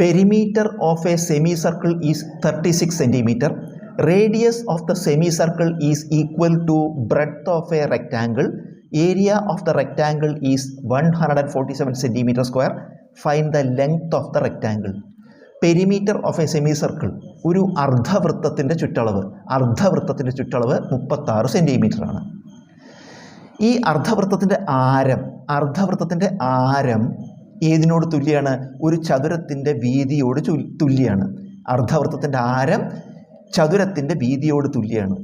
Perimeter of a semicircle is 36 centimeter. Radius of the semicircle is equal to breadth of a rectangle. Area of the rectangle is 147 centimeter square. Find the length of the rectangle. Perimeter of a semicircle, ഒരു അർദ്ധവൃത്തത്തിൻ്റെ ചുറ്റളവ് 36 centimetre ആണ്. ഈ അർദ്ധവൃത്തത്തിൻ്റെ ആരം ഏതിനോട് തുല്യമാണ്? ഒരു ചതുരത്തിൻ്റെ വീതിയോട് തുല്യമാണ്. അർദ്ധവൃത്തത്തിൻ്റെ ആരം ചതുരത്തിൻ്റെ വീതിയോട് തുല്യമാണ്.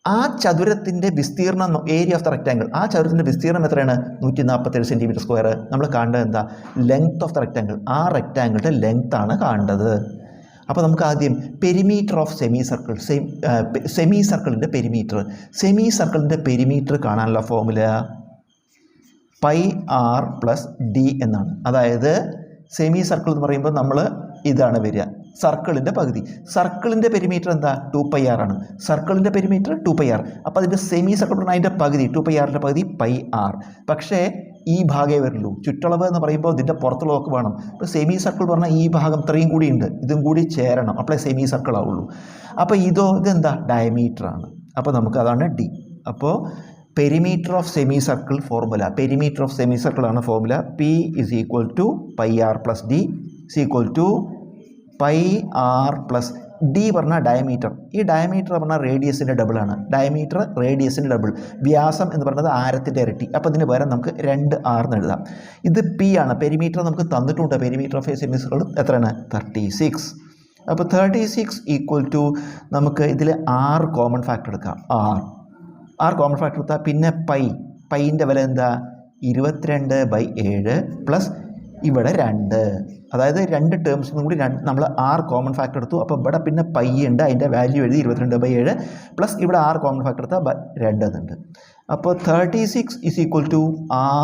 ആ ചതുരത്തിൻ്റെ വിസ്തീർണം, ഏരിയ ഓഫ് ദ റെക്റ്റാങ്കിൾ, ആ ചതുരത്തിൻ്റെ വിസ്തീർണം എത്രയാണ്? 147 സെൻറ്റിമീറ്റർ സ്ക്വയർ. നമ്മൾ കാണേണ്ടത് എന്താ? Length of the rectangle. ആ റെക്റ്റാങ്കിളിൻ്റെ ലെങ്ത് ആണ് കാണേണ്ടത്. അപ്പോൾ നമുക്ക് ആദ്യം പെരിമീറ്റർ ഓഫ് സെമി സർക്കിളിൻ്റെ പെരിമീറ്റർ കാണാനുള്ള ഫോർമുല πr + d എന്നാണ്. അതായത് സെമി സർക്കിൾ എന്ന് പറയുമ്പോൾ നമ്മൾ ഇതാണ് വരിക, സർക്കിളിൻ്റെ പകുതി. സർക്കിളിൻ്റെ പെരിമീറ്റർ എന്താ? 2πr ആണ്. സർക്കിളിൻ്റെ പെരിമീറ്റർ 2πr. അപ്പോൾ അതിൻ്റെ സെമി സർക്കിൾ പറഞ്ഞാൽ അതിൻ്റെ പകുതി 2πrൻ്റെ പകുതി πr. പക്ഷേ ഈ ഭാഗമേ വരുള്ളൂ. ചുറ്റളവ് എന്ന് പറയുമ്പോൾ ഇതിൻ്റെ പുറത്തുള്ളതൊക്കെ വേണം. ഇപ്പോൾ സെമി സർക്കിൾ പറഞ്ഞാൽ ഈ ഭാഗം ഇത്രയും കൂടി ഉണ്ട്, ഇതും കൂടി ചേരണം, അപ്പോഴേ സെമി സർക്കിൾ ആവുള്ളൂ. അപ്പോൾ ഇതെന്താ? ഡയമീറ്റർ ആണ്. അപ്പോൾ നമുക്ക് അതാണ് d. അപ്പോൾ perimeter of semi circle formula, perimeter of semi circle ആണ് formula. P = πr + d πr + d പറഞ്ഞാൽ ഡയമീറ്റർ. ഈ ഡയമീറ്റർ പറഞ്ഞാൽ റേഡിയസിൻ്റെ ഡബിളാണ്. റേഡിയസിൻ്റെ ഡബിൾ. വ്യാസം എന്ന് പറയുന്നത് ആരത്തിൻ്റെ ഇരട്ടി. അപ്പോൾ ഇതിന് പകരം നമുക്ക് 2r എന്ന് എഴുതാം. ഇത് P ആണ്. പെരിമീറ്റർ നമുക്ക് തന്നിട്ടുണ്ട്. Perimeter of A semi circle എത്രയാണ്? 36. അപ്പോൾ 36 = നമുക്ക് ഇതിൽ r കോമൺ ഫാക്ടർ എടുക്കാം. r കോമൺ ഫാക്ടർ എടുത്താൽ പിന്നെ പൈൻ്റെ വില എന്താ? 22/7 പ്ലസ് ഇവിടെ 2. അതായത് 2 ടേംസിനും കൂടി നമ്മൾ r കോമൺ ഫാക്ടർ എടുത്തു. അപ്പോൾ ഇവിടെ പിന്നെ പൈ ഉണ്ട്, അതിൻ്റെ വാല്യൂ എഴുതി 22/7 പ്ലസ് ഇവിടെ r കോമൺ ഫാക്ടർ എടുത്താൽ 2 എന്നുണ്ട്. അപ്പോൾ 36 =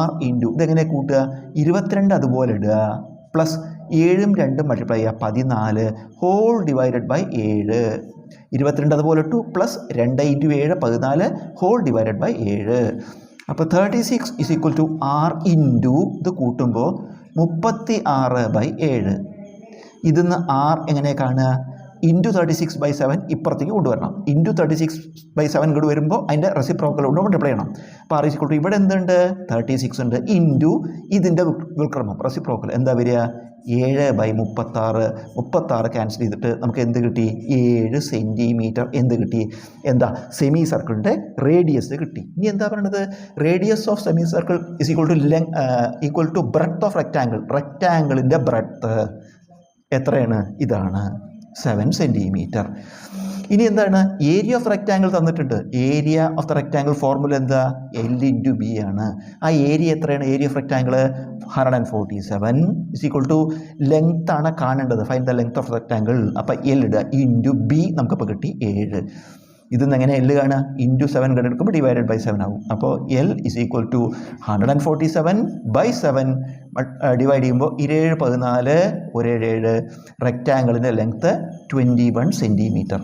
r ഇൻറ്റു ഇതെങ്ങനെ കൂട്ടുക? 22 അതുപോലെ ഇടുക പ്ലസ് 7ഉം 2ഉം മൾട്ടിപ്ലൈ ചെയ്യുക 14 ഹോൾ ഡിവൈഡഡ് ബൈ 7. 22 അതുപോലെ ഇട്ടു പ്ലസ് 2 × 7 14 ഹോൾ ഡിവൈഡഡ് ബൈ 7. അപ്പോൾ 36 = r ഇൻറ്റു ഇത് കൂട്ടുമ്പോൾ 36/7. ഇതിന്ന് r എങ്ങനെ കാണുക? ഇൻറ്റു 36/7 ഇപ്പുറത്തേക്ക് കൊണ്ടുവരണം. ഇൻറ്റു 36/7 ഇങ്ങോട്ട് വരുമ്പോൾ അതിൻ്റെ റെസിപ്രോക്കൽ കൊണ്ട് മൾട്ടിപ്ലൈ ചെയ്യണം. അപ്പോൾ r = ഇവിടെ എന്തുണ്ട്? 36 ഉണ്ട്. ഇൻറ്റു ഇതിൻ്റെ വിൽക്രമം റെസിപ്രോക്കൽ എന്താ വരിക? 7/36. 36 ക്യാൻസൽ ചെയ്തിട്ട് നമുക്ക് എന്ത് കിട്ടി? 7 സെൻറ്റിമീറ്റർ. എന്ത് കിട്ടി? എന്താ? സെമി സർക്കിളിൻ്റെ റേഡിയസ് കിട്ടി. ഇനി എന്താ പറയുന്നത്? Radius of semi circle = breadth of rectangle. റെക്റ്റാങ്കിളിൻ്റെ ബ്രെഡ്ത്ത് എത്രയാണ്? ഇതാണ് 7 സെൻറ്റിമീറ്റർ. ഇനി എന്താണ്? ഏരിയ ഓഫ് റെക്റ്റാങ്കിൾ തന്നിട്ടുണ്ട്. Area of the rectangle formula എന്താ? L × B ആണ്. ആ ഏരിയ എത്രയാണ്? ഏരിയ ഓഫ് റെക്റ്റാങ്കിൾ 147 ലെങ്ത് ആണ് കാണേണ്ടത്. Find the length of rectangle. അപ്പോൾ L ഇടുക ഇൻറ്റു B. നമുക്കിപ്പോൾ കിട്ടി 7. ഇതിന്ന് എങ്ങനെ L കാണുക? ഇൻറ്റു 7 കണ്ടെടുക്കുമ്പോൾ ഡിവൈഡഡ് ബൈ 7 ആവും. അപ്പോൾ L = 147/7 ഡിവൈഡ് ചെയ്യുമ്പോൾ 7 14 1 7. റെക്റ്റാങ്കിളിൻ്റെ ലെങ്ത്ത് 21 സെൻറ്റിമീറ്റർ.